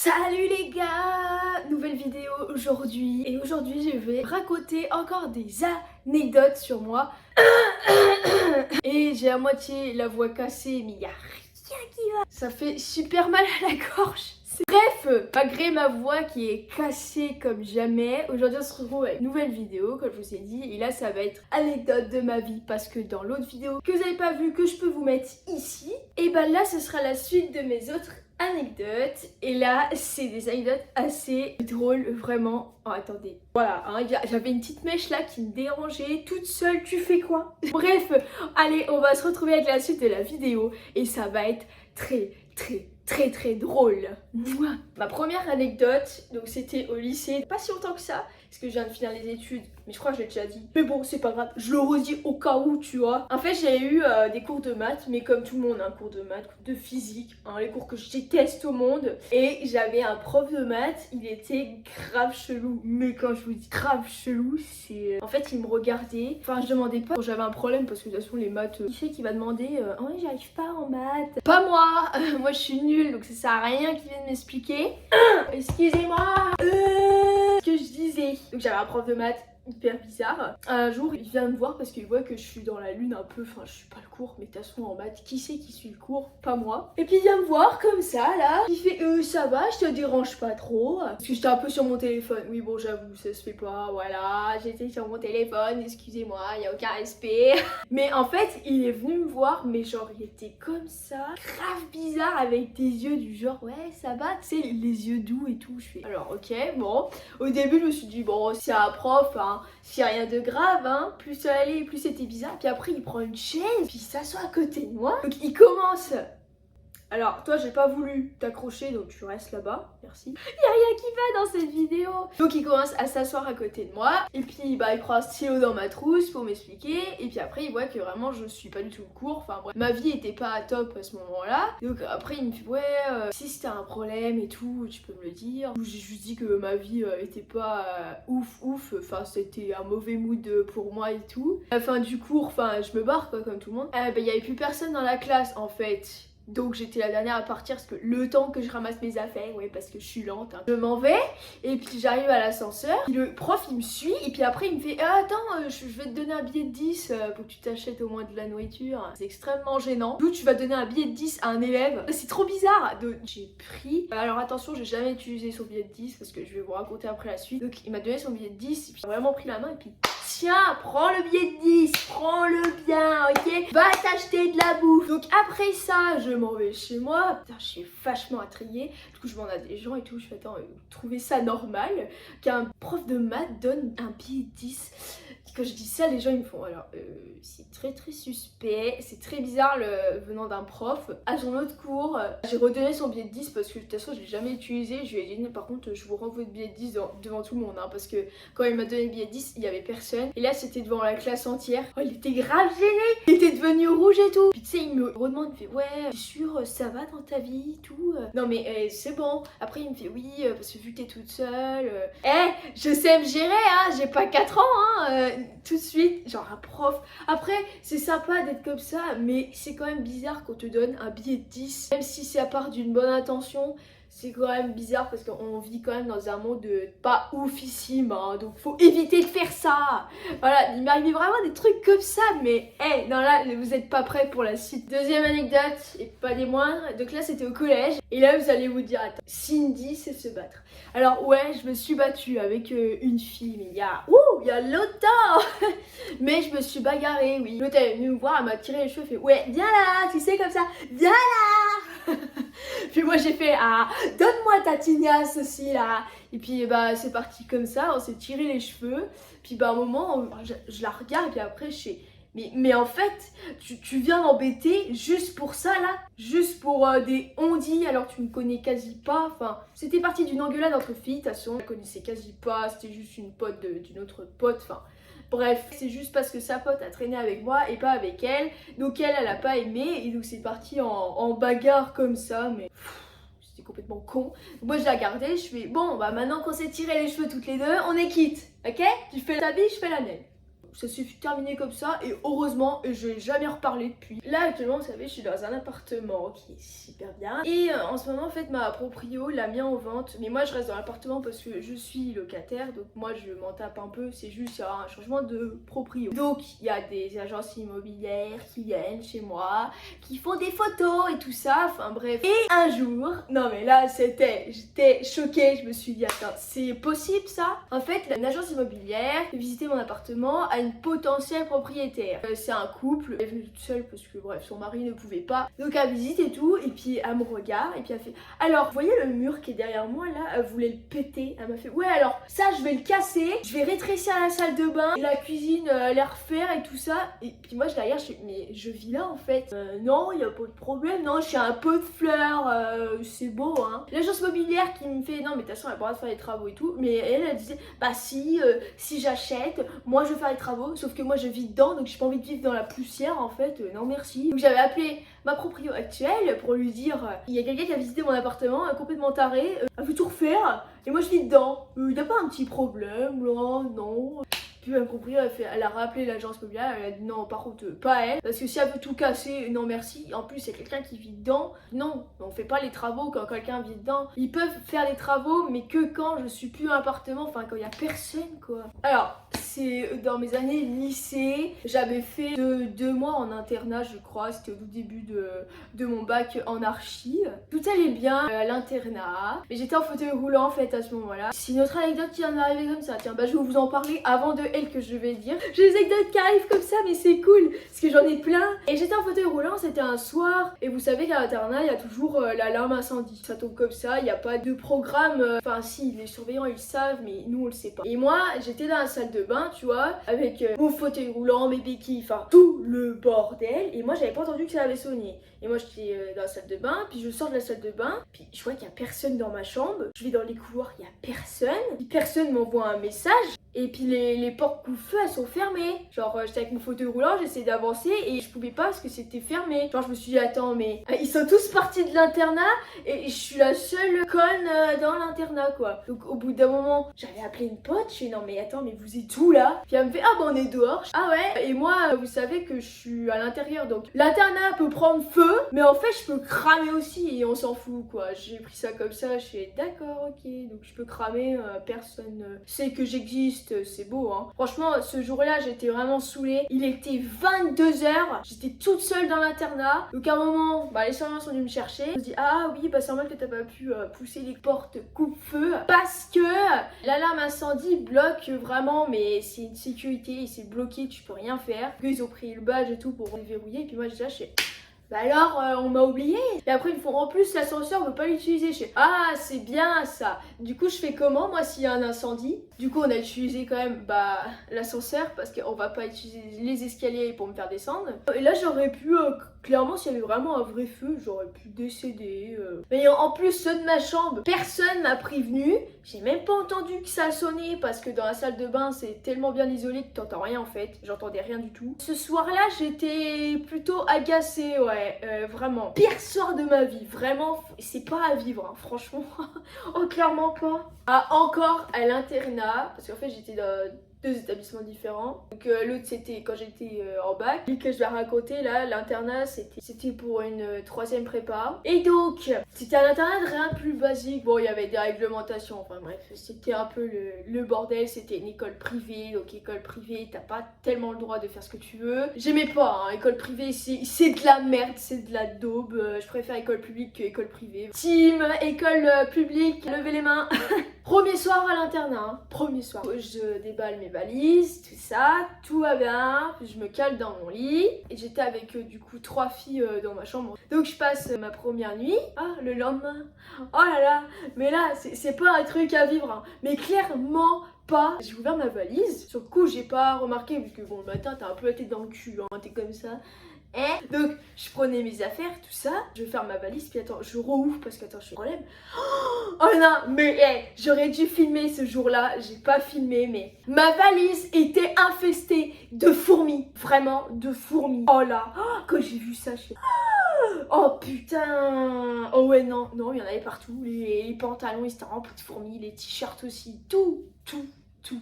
Salut les gars! Nouvelle vidéo aujourd'hui. Et aujourd'hui je vais raconter encore des anecdotes sur moi. Et j'ai à moitié la voix cassée, mais il n'y a rien qui va. Ça fait super mal à la gorge. Bref, malgré ma voix qui est cassée comme jamais, aujourd'hui on se retrouve avec une nouvelle vidéo comme je vous ai dit. Et là ça va être anecdote de ma vie, parce que dans l'autre vidéo que vous n'avez pas vu, que je peux vous mettre ici, et ben là ce sera la suite de mes autres anecdotes. Et là c'est des anecdotes assez drôles, vraiment. Oh attendez, voilà, hein, j'avais une petite mèche là qui me dérangeait toute seule, tu fais quoi? Bref, allez, on va se retrouver avec la suite de la vidéo et ça va être très drôle. Mouah. Ma première anecdote, donc c'était au lycée, pas si longtemps que ça, parce que je viens de finir les études, mais je crois que je l'ai déjà dit. Mais bon, c'est pas grave, je le redis au cas où, tu vois. En fait, j'ai eu des cours de maths, mais comme tout le monde, un cours de maths, de physique, hein, les cours que je déteste au monde. Et j'avais un prof de maths, il était grave chelou. Mais quand je vous dis grave chelou, c'est... En fait, il me regardait, enfin, je demandais pas quand j'avais un problème, parce que de toute façon, les maths, qui c'est qui va demander « Oh, j'arrive pas en maths ?» Pas moi. Moi, je suis nulle, donc ça sert à rien qu'il vienne m'expliquer. Excusez-moi. Ce que je disais. Donc j'avais un prof de maths hyper bizarre. Un jour, il vient me voir parce qu'il voit que je suis dans la lune un peu. Enfin, je suis pas le cours, mais de toute façon, en maths, qui c'est qui suit le cours? Pas moi. Et puis il vient me voir comme ça, là. Il fait ça va, je te dérange pas trop. Parce que j'étais un peu sur mon téléphone. Oui, bon, j'avoue, ça se fait pas. Voilà, j'étais sur mon téléphone. Excusez-moi, il y a aucun respect. Mais en fait, il est venu me voir, mais genre, il était comme ça, grave bizarre, avec des yeux du genre, ouais, ça va, tu sais, les yeux doux et tout. Je fais, alors, ok, bon. Au début, je me suis dit, bon, c'est un prof, hein. S'il n'y a rien de grave, hein, plus ça allait, plus c'était bizarre. Puis après, il prend une chaise, puis il s'assoit à côté de moi. Donc il commence. Alors, toi, j'ai pas voulu t'accrocher, donc tu restes là-bas. Merci. Y a rien qui va dans cette vidéo. Donc il commence à s'asseoir à côté de moi. Et puis, bah, il prend un stylo dans ma trousse pour m'expliquer. Et puis après, il voit que vraiment, je suis pas du tout au cours. Enfin, bref, ma vie était pas à top à ce moment-là. Donc après, il me dit, ouais, si c'était un problème et tout, tu peux me le dire. J'ai juste dit que ma vie était pas ouf. Enfin, c'était un mauvais mood pour moi et tout. À la fin du cours, enfin, je me barre, quoi, comme tout le monde. Bah, il y avait plus personne dans la classe, en fait. Donc j'étais la dernière à partir parce que le temps que je ramasse mes affaires, ouais, parce que je suis lente, hein. Je m'en vais et puis j'arrive à l'ascenseur. Le prof il me suit et puis après il me fait attends, je vais te donner un billet de 10 pour que tu t'achètes au moins de la nourriture. C'est extrêmement gênant. D'où tu vas donner un billet de 10 à un élève. C'est trop bizarre. Donc j'ai pris. Alors attention, j'ai jamais utilisé son billet de 10 parce que je vais vous raconter après la suite. Donc il m'a donné son billet de 10 et puis il a vraiment pris la main et puis tiens, prends le billet de 10, prends-le bien, ok? Va t'acheter de la bouffe. Donc après ça, je m'en vais chez moi. Putain, je suis vachement intriguée. Du coup, je demande à des gens et tout. Je fais, attends, vous trouvez ça normal qu'un prof de maths donne un billet de 10? Quand je dis ça, les gens ils me font, alors c'est très suspect, c'est très bizarre venant d'un prof. À son autre cours, j'ai redonné son billet de 10 parce que de toute façon je l'ai jamais utilisé. Je lui ai dit, par contre je vous renvoie votre billet de 10 devant tout le monde, hein, parce que quand il m'a donné le billet de 10, il y avait personne. Et là c'était devant la classe entière. Oh, il était grave gêné, il était devenu rouge et tout. Puis tu sais, il me redemande, il me fait, ouais, t'es sûre, ça va dans ta vie, tout? Non mais c'est bon. Après il me fait, oui, parce que vu que t'es toute seule. Je sais me gérer, hein, j'ai pas 4 ans, hein. Tout de suite, genre un prof. Après, c'est sympa d'être comme ça, mais c'est quand même bizarre qu'on te donne un billet de 10. Même si c'est à part d'une bonne intention, c'est quand même bizarre parce qu'on vit quand même dans un monde pas oufissime, hein, donc faut éviter de faire ça. Voilà, il m'arrivait vraiment des trucs comme ça, mais non là, vous êtes pas prêts pour la suite. Deuxième anecdote, et pas des moindres, donc là c'était au collège, et là vous allez vous dire, attends, Cindy sait se battre. Alors ouais, je me suis battue avec une fille, mais il y a longtemps. Mais je me suis bagarrée, oui. L'autre elle est venue me voir, elle m'a tiré les cheveux, elle fait ouais, viens là, tu sais comme ça, viens là. Puis moi j'ai fait donne-moi ta tignasse aussi là. Et puis bah c'est parti comme ça, on s'est tiré les cheveux. Puis bah à un moment je la regarde et puis après je fais mais en fait tu viens m'embêter juste pour ça là, juste pour des on-dit alors tu me connais quasi pas. Enfin c'était parti d'une engueulade entre filles, de toute façon je la connaissais quasi pas, c'était juste une pote d'une autre pote, enfin. Bref, c'est juste parce que sa pote a traîné avec moi et pas avec elle. Donc elle a pas aimé et donc c'est parti en bagarre comme ça, mais c'était complètement con. Donc moi je la gardais, je fais bon bah maintenant qu'on s'est tiré les cheveux toutes les deux, on est quitte, ok? Tu fais ta vie, je fais la mienne. Ça s'est terminé comme ça et heureusement je n'ai jamais reparlé depuis. Là actuellement vous savez je suis dans un appartement qui est super bien et en ce moment en fait ma proprio l'a mis en vente, mais moi je reste dans l'appartement parce que je suis locataire, donc moi je m'en tape un peu, c'est juste un changement de proprio. Donc il y a des agences immobilières qui viennent chez moi, qui font des photos et tout ça, enfin bref. Et un jour, non mais là j'étais choquée, je me suis dit attends c'est possible ça? En fait une agence immobilière qui visitait mon appartement a une potentielle propriétaire. C'est un couple, elle est venue toute seule parce que bref son mari ne pouvait pas. Donc elle visite et tout et puis elle me regarde et puis elle fait alors vous voyez le mur qui est derrière moi là, elle voulait le péter. Elle m'a fait ouais alors ça je vais le casser, je vais rétrécir la salle de bain et la cuisine la refaire et tout ça. Et puis moi je la regarde, je fais mais je vis là en fait. Non il y a pas de problème, non j'ai un pot de fleurs, c'est beau hein. L'agence immobilière qui me fait non mais de toute façon elle a pas le droit de faire les travaux et tout, mais elle disait bah si j'achète, moi je vais faire les travaux, sauf que moi je vis dedans donc j'ai pas envie de vivre dans la poussière en fait, non merci. Donc j'avais appelé ma proprio actuelle pour lui dire il y a quelqu'un qui a visité mon appartement, complètement taré, elle veut tout refaire et moi je vis dedans, il n'y a pas un petit problème là, non. Puis ma proprio elle a rappelé l'agence immobilière, elle a dit non par contre pas elle, parce que si elle veut tout casser, non merci, en plus il y a quelqu'un qui vit dedans, non, on fait pas les travaux quand quelqu'un vit dedans, ils peuvent faire les travaux mais que quand je suis plus dans l'appartement, enfin quand il y a personne quoi. Alors c'est dans mes années lycée, j'avais fait 2 mois en internat je crois, c'était au tout début de mon bac en archi. Tout allait bien à l'internat, mais j'étais en fauteuil roulant en fait à ce moment-là. C'est une autre anecdote qui en est arrivée comme ça, tiens bah je vais vous en parler avant de elle que je vais dire. J'ai des anecdotes qui arrivent comme ça mais c'est cool parce que j'en ai plein. Et j'étais en fauteuil roulant, c'était un soir et vous savez qu'à l'internat il y a toujours l'alarme incendie. Ça tombe comme ça, il n'y a pas de programme, enfin si les surveillants ils le savent mais nous on le sait pas. Et moi j'étais dans la salle de bain tu vois, avec mon fauteuil roulant, mes béquilles, enfin tout le bordel et moi j'avais pas entendu que ça avait sonné. Et moi j'étais dans la salle de bain, puis je sors de la salle de bain, puis je vois qu'il y a personne dans ma chambre, je vais dans les couloirs, il y a personne, puis personne m'envoie un message. Et puis les portes couvre-feu elles sont fermées. Genre j'étais avec mon fauteuil roulant, j'essayais d'avancer et je pouvais pas parce que c'était fermé. Genre je me suis dit attends mais ils sont tous partis de l'internat et je suis la seule conne dans l'internat quoi. Donc au bout d'un moment j'avais appelé une pote, je suis non mais attends mais vous êtes où là? Puis elle me fait ah bah on est dehors. Ah ouais. Et moi vous savez que je suis à l'intérieur donc l'internat peut prendre feu mais en fait je peux cramer aussi et on s'en fout quoi. J'ai pris ça comme ça, je suis d'accord ok donc je peux cramer, personne sait que j'existe. C'est beau hein. Franchement ce jour-là j'étais vraiment saoulée. Il était 22h, j'étais toute seule dans l'internat. Donc à un moment, les surveillants sont venus me chercher. Ils me dit ah oui c'est normal que t'as pas pu pousser les portes coupe-feu parce que l'alarme incendie bloque vraiment, mais c'est une sécurité, c'est bloqué, tu peux rien faire. Ils ont pris le badge et tout pour déverrouiller et puis moi déjà je fais bah alors on m'a oublié. Et après ils me font en plus l'ascenseur on veut pas l'utiliser. Je fais ah c'est bien ça. Du coup je fais comment moi s'il y a un incendie? Du coup on a utilisé quand même l'ascenseur parce qu'on va pas utiliser les escaliers pour me faire descendre. Et là j'aurais pu clairement s'il y avait vraiment un vrai feu j'aurais pu décéder. Mais en plus ceux de ma chambre personne m'a prévenu. J'ai même pas entendu que ça a sonné parce que dans la salle de bain c'est tellement bien isolé que t'entends rien en fait. J'entendais rien du tout. Ce soir là j'étais plutôt agacée ouais. Vraiment pire soir de ma vie, vraiment c'est pas à vivre hein, franchement. Oh clairement pas. Encore à l'internat parce qu'en fait j'étais dans 2 établissements différents. Donc l'autre c'était quand j'étais en bac. Et que je vais raconter là, l'internat c'était pour une 3e prépa. Et donc c'était un internat de rien de plus basique. Bon il y avait des réglementations, enfin bref c'était un peu le bordel. C'était une école privée, donc école privée t'as pas tellement le droit de faire ce que tu veux. J'aimais pas hein, école privée c'est de la merde, c'est de la daube. Je préfère école publique que école privée. Team école publique, levez les mains. Premier soir à l'internat, hein. Premier soir. Je déballe mes valises, tout ça, tout va bien. Je me cale dans mon lit et j'étais avec du coup 3 filles dans ma chambre. Donc je passe ma première nuit. Ah, le lendemain. Oh là là, mais là c'est pas un truc à vivre, hein. Mais clairement pas. J'ai ouvert ma valise. Sur le coup, j'ai pas remarqué vu que bon le matin t'as un peu la tête dans le cul, hein. T'es comme ça. Donc je prenais mes affaires, tout ça, je vais faire ma valise, puis attends, je rouvre parce que attends, je suis problème. Oh non, mais j'aurais dû filmer ce jour-là, j'ai pas filmé, mais ma valise était infestée de fourmis, vraiment de fourmis. Oh là, quand j'ai vu ça, je fais oh putain. Oh ouais non, il y en avait partout, les pantalons ils étaient remplis de fourmis, les t-shirts aussi, tout tout.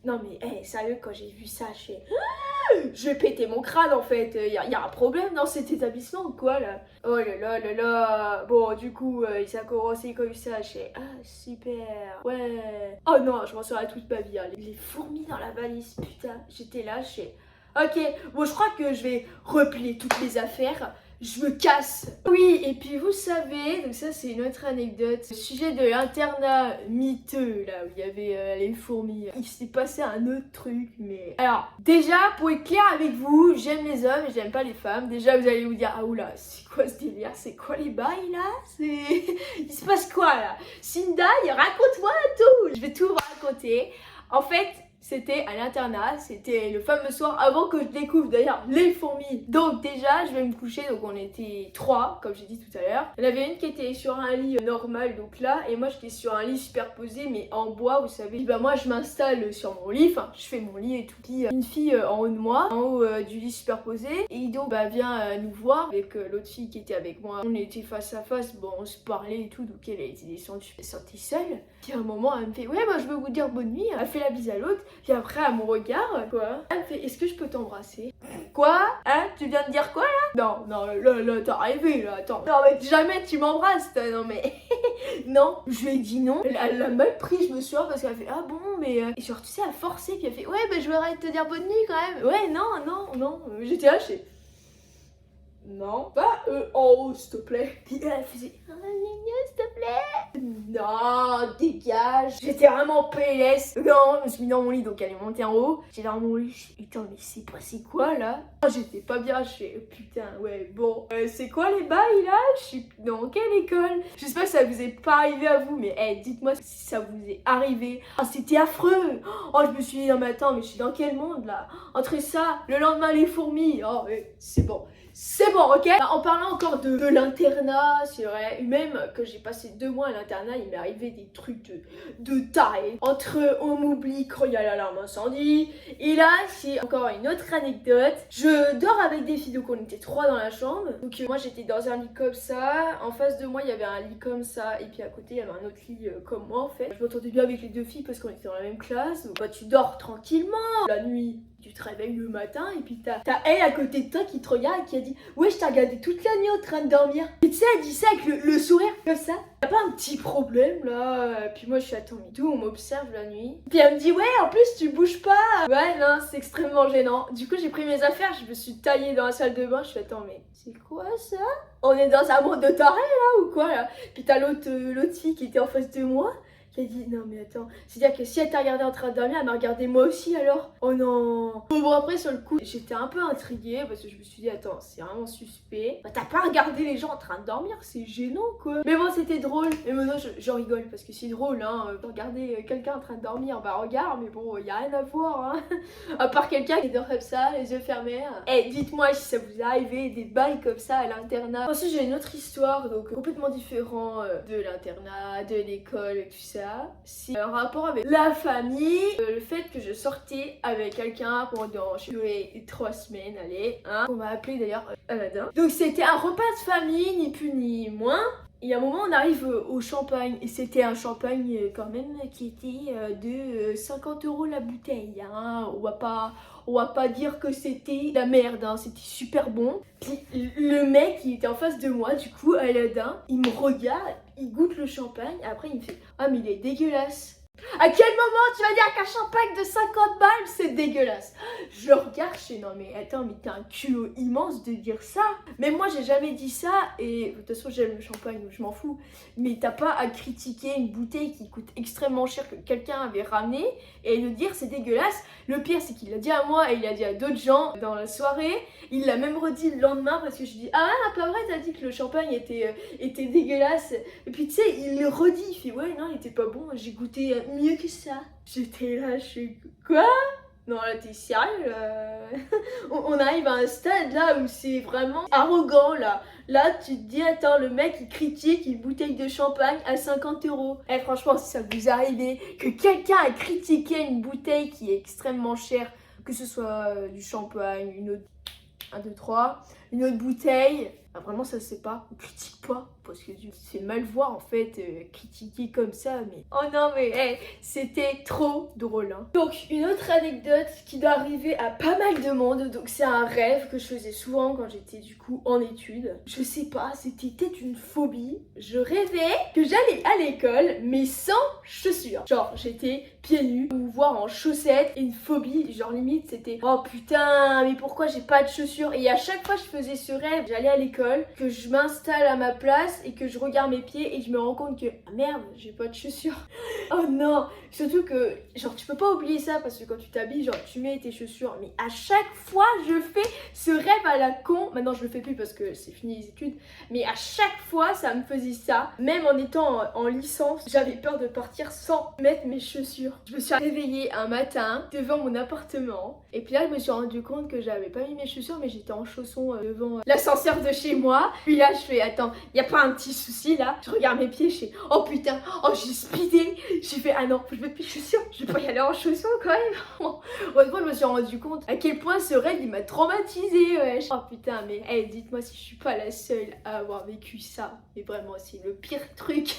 Non mais sérieux, quand j'ai vu ça, je vais péter mon crâne en fait. Y a un problème dans cet établissement ou quoi là? Oh là là. Bon, du coup, ça a commencé comme ça. Ah, super. Ouais. Oh non, je m'en souviens toute ma vie. Hein. Les fourmis dans la valise, putain. J'étais là, ok, bon, je crois que je vais replier toutes les affaires. Je me casse. Oui, et puis vous savez, donc ça c'est une autre anecdote, au sujet de l'internat miteux, là où il y avait les fourmis. Il s'est passé un autre truc, mais... Alors, déjà, pour être clair avec vous, j'aime les hommes et j'aime pas les femmes. Déjà, vous allez vous dire, ah oula, c'est quoi ce délire? C'est quoi les bails, là? Il se passe quoi, là? Cindy, raconte-moi tout. Je vais tout vous raconter. En fait... C'était à l'internat, c'était le fameux soir avant que je découvre d'ailleurs les fourmis. Donc déjà, je vais me coucher, donc on était 3, comme j'ai dit tout à l'heure. Il y en avait une qui était sur un lit normal, donc là, et moi j'étais sur un lit superposé, mais en bois, vous savez. Et bah moi je m'installe sur mon lit, enfin je fais mon lit et tout. Puis une fille en haut de moi, en haut du lit superposé, et donc bah vient nous voir avec l'autre fille qui était avec moi. On était face à face, bon on se parlait et tout, donc elle était descendue, elle est sortie seule. Puis à un moment elle me fait, ouais bah je veux vous dire bonne nuit, elle fait la bise à l'autre. Puis après, à mon regard, quoi, elle me fait, est-ce que je peux t'embrasser? Quoi? Hein? Tu viens de dire quoi là? Non, là, t'as rêvé, là, attends. Non, mais jamais tu m'embrasses, toi, non, mais. Non, je lui ai dit non. Elle a mal pris, je me souviens, parce qu'elle fait, ah bon, mais. Et genre, tu sais, elle a forcé, puis elle fait, ouais, bah je voudrais te dire bonne nuit quand même. Ouais, non. J'étais là, non, pas en haut, s'il te plaît. Puis elle faisait, oh, s'il te plaît. Non, dégage. J'étais vraiment PLS. Non, je me suis mis dans mon lit, donc elle est montée en haut. J'étais dans mon lit, putain, mais c'est passé quoi là? J'étais pas bien, putain, ouais, bon. C'est quoi les bails là? Je suis dans quelle école? J'espère que ça vous est pas arrivé à vous, mais dites-moi si ça vous est arrivé. Oh, c'était affreux. Oh, je me suis dit, non, mais attends, mais je suis dans quel monde là? Entre ça, le lendemain, les fourmis. Oh, c'est bon. C'est bon, ok? En parlant encore de l'internat, c'est vrai, même que j'ai passé 2 mois à l'internat, il m'est arrivé des trucs de taré. Entre on m'oublie quand il y a l'alarme incendie, et là, c'est encore une autre anecdote. Je dors avec des filles, donc on était 3 dans la chambre. Donc moi j'étais dans un lit comme ça, en face de moi il y avait un lit comme ça, et puis à côté il y avait un autre lit comme moi en fait. Je m'entendais bien avec les 2 filles parce qu'on était dans la même classe. Donc bah tu dors tranquillement la nuit. Tu te réveilles le matin et puis t'as elle à côté de toi qui te regarde et qui a dit ouais je t'ai regardé toute la nuit en train de dormir. Et tu sais elle dit ça avec le sourire comme ça. Y'a pas un petit problème là? Puis moi je suis attends mais d'où on m'observe la nuit? Puis elle me dit ouais en plus tu bouges pas. Ouais non c'est extrêmement gênant. Du coup j'ai pris mes affaires, je me suis taillée dans la salle de bain. Je fais attends mais c'est quoi ça? On est dans un monde de taré là ou quoi là? Puis t'as l'autre fille qui était en face de moi. Qui a dit non mais attends, c'est-à-dire que si elle t'a regardé en train de dormir, elle m'a regardé moi aussi alors? Oh non. Bon après sur le coup, j'étais un peu intriguée parce que je me suis dit attends, c'est vraiment suspect. Bah t'as pas regardé les gens en train de dormir, c'est gênant quoi. Mais bon c'était drôle, mais maintenant j'en rigole parce que c'est drôle hein, regarder quelqu'un en train de dormir, bah regarde, mais bon y a rien à voir hein. À part quelqu'un qui dort comme ça, les yeux fermés. Dites-moi si ça vous est arrivé des bails comme ça à l'internat. Ensuite j'ai une autre histoire, donc complètement différent de l'internat, de l'école et tout ça. C'est un rapport avec la famille, le fait que je sortais avec quelqu'un pendant 3 semaines, allez, hein, on m'a appelé d'ailleurs Aladdin. Donc c'était un repas de famille, ni plus ni moins. Et à un moment on arrive au champagne et c'était un champagne quand même qui était de 50 € la bouteille, hein. On va pas dire que c'était la merde, hein. C'était super bon. Puis le mec qui était en face de moi, du coup Aladdin, il me regarde, il goûte le champagne, après il me fait ah mais il est dégueulasse. À quel moment tu vas dire qu'un champagne de 50 balles c'est dégueulasse? Je le regarde, je fais non mais attends mais t'as un culot immense de dire ça. Mais moi j'ai jamais dit ça et de toute façon j'aime le champagne donc je m'en fous. Mais t'as pas à critiquer une bouteille qui coûte extrêmement cher que quelqu'un avait ramené et de dire c'est dégueulasse. Le pire c'est qu'il l'a dit à moi et il l'a dit à d'autres gens dans la soirée. Il l'a même redit le lendemain parce que je dis ah pas vrai t'as dit que le champagne était dégueulasse. Et puis tu sais il le redit, il fait ouais non il était pas bon, j'ai goûté mieux que ça. J'étais là, je suis quoi? Non là t'es sérieux là? On arrive à un stade là où c'est vraiment arrogant là. Là tu te dis attends le mec il critique une bouteille de champagne à 50 €. Franchement si ça vous arrive que quelqu'un a critiqué une bouteille qui est extrêmement chère, que ce soit du champagne, une autre 1, 2, 3, une autre bouteille, Bah, vraiment ça c'est pas, on critique pas parce que c'est mal voir en fait critiquer comme ça, mais oh non mais hey, c'était trop drôle hein. Donc une autre anecdote qui doit arriver à pas mal de monde, donc c'est un rêve que je faisais souvent quand j'étais du coup en études. Je sais pas, c'était peut-être une phobie. Je rêvais que j'allais à l'école mais sans chaussures. Genre j'étais pieds nus ou voire en chaussettes, et une phobie, genre limite c'était oh putain mais pourquoi j'ai pas de chaussures. Et à chaque fois je faisais ce rêve, j'allais à l'école, que je m'installe à ma place et que je regarde mes pieds et je me rends compte que ah merde j'ai pas de chaussures. Oh non, surtout que genre tu peux pas oublier ça parce que quand tu t'habilles genre tu mets tes chaussures, mais à chaque fois je fais ce rêve à la con. Maintenant je le fais plus parce que c'est fini les études, mais à chaque fois ça me faisait ça. Même en étant en licence, j'avais peur de partir sans mettre mes chaussures. Je me suis réveillée un matin devant mon appartement et puis là je me suis rendu compte que j'avais pas mis mes chaussures, mais j'étais en chaussons devant l'ascenseur de chez moi. Puis là je fais attends, y a pas un petit souci là? Je regarde mes pieds, je fais oh putain, oh j'ai speedé. J'ai fait ah non, je mets mes chaussures, je vais pas y aller en chaussons quand même. Heureusement je me suis rendu compte à quel point ce rêve il m'a traumatisée, wesh. Oh putain mais hey, dites-moi si je suis pas la seule à avoir vécu ça. Mais vraiment c'est le pire truc.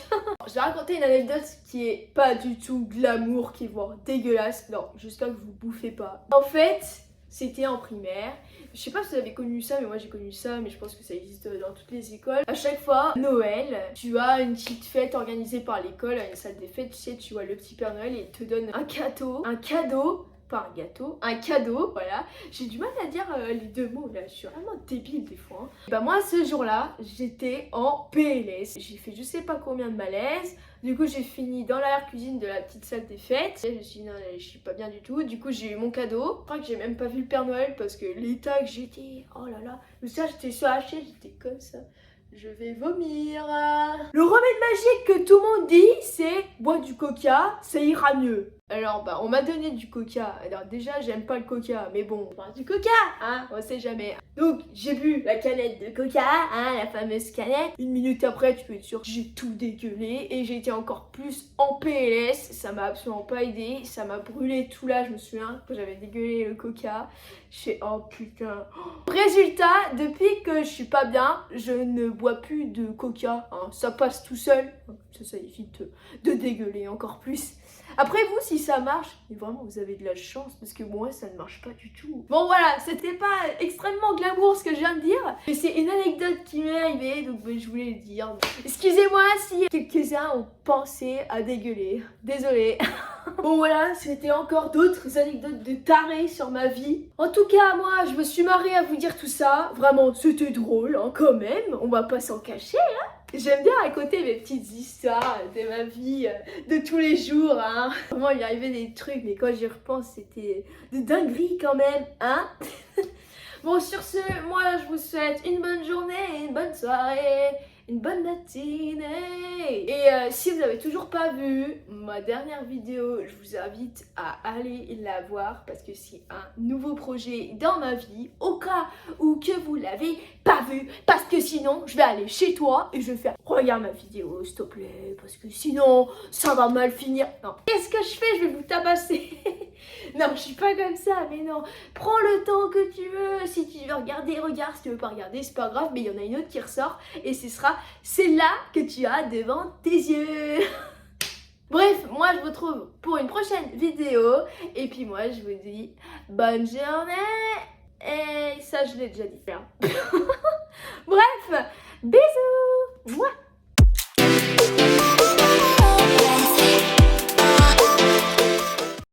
Je vais raconter une anecdote qui est pas du tout glamour, qui est voire dégueulasse. Non, j'espère que vous bouffez pas. En fait, c'était en primaire. Je sais pas si vous avez connu ça, mais moi j'ai connu ça, mais je pense que ça existe dans toutes les écoles. À chaque fois, Noël, tu as une petite fête organisée par l'école, à une salle des fêtes, tu sais, tu vois le petit Père Noël et il te donne un cadeau, pas un gâteau, un cadeau, voilà. J'ai du mal à dire les deux mots là, je suis vraiment débile des fois. Hein. Bah moi ce jour-là, j'étais en PLS. J'ai fait je sais pas combien de malaise. Du coup j'ai fini dans l'arrière-cuisine de la petite salle des fêtes. Je me suis dit non, je suis pas bien du tout. Du coup j'ai eu mon cadeau. Je crois que j'ai même pas vu le Père Noël parce que l'état que j'étais, oh là là. Mais ça j'étais sur la chaise, j'étais comme ça. Je vais vomir. Le remède magique que tout le monde dit, c'est bois du coca, ça ira mieux. Alors bah on m'a donné du coca. Alors déjà j'aime pas le coca, mais bon, on parle du coca, hein, on sait jamais. Donc j'ai bu la canette de coca, hein, la fameuse canette. Une minute après, tu peux être sûr, j'ai tout dégueulé et j'ai été encore plus en PLS. Ça m'a absolument pas aidé, ça m'a brûlé tout là. Je me souviens quand j'avais dégueulé le coca. Je fais oh putain. Résultat, depuis que je suis pas bien, je ne bois plus de coca. Hein. Ça passe tout seul. Ça évite de dégueuler encore plus. Après vous, si ça marche, mais vraiment vous avez de la chance parce que moi ça ne marche pas du tout. Bon voilà, c'était pas extrêmement glamour ce que je viens de dire, mais c'est une anecdote qui m'est arrivée, donc je voulais le dire. Excusez-moi si quelques-uns ont pensé à dégueuler. Désolée. Bon voilà, c'était encore d'autres anecdotes de tarés sur ma vie. En tout cas, moi, je me suis marrée à vous dire tout ça. Vraiment, c'était drôle, hein, quand même. On va pas s'en cacher, hein. J'aime bien raconter mes petites histoires de ma vie, de tous les jours, hein. Vraiment, il y arrivait des trucs, mais quand j'y repense, c'était de dinguerie quand même, hein. Bon, sur ce, moi, je vous souhaite une bonne journée, une bonne soirée, une bonne matinée. Et si vous n'avez toujours pas vu ma dernière vidéo, je vous invite à aller la voir parce que c'est un nouveau projet dans ma vie, au cas où que vous l'avez pas vu, parce que sinon je vais aller chez toi et je vais faire regarde ma vidéo s'il te plaît, parce que sinon ça va mal finir. Non, qu'est-ce que je fais? Je vais vous tabasser. Non, je suis pas comme ça, mais non. Prends le temps que tu veux. Si tu veux regarder, regarde. Si tu veux pas regarder, c'est pas grave. Mais il y en a une autre qui ressort. Et ce sera celle-là que tu as devant tes yeux. Bref, moi je vous retrouve pour une prochaine vidéo. Et puis moi je vous dis bonne journée. Et ça je l'ai déjà dit. Bref, bisous. Mouah.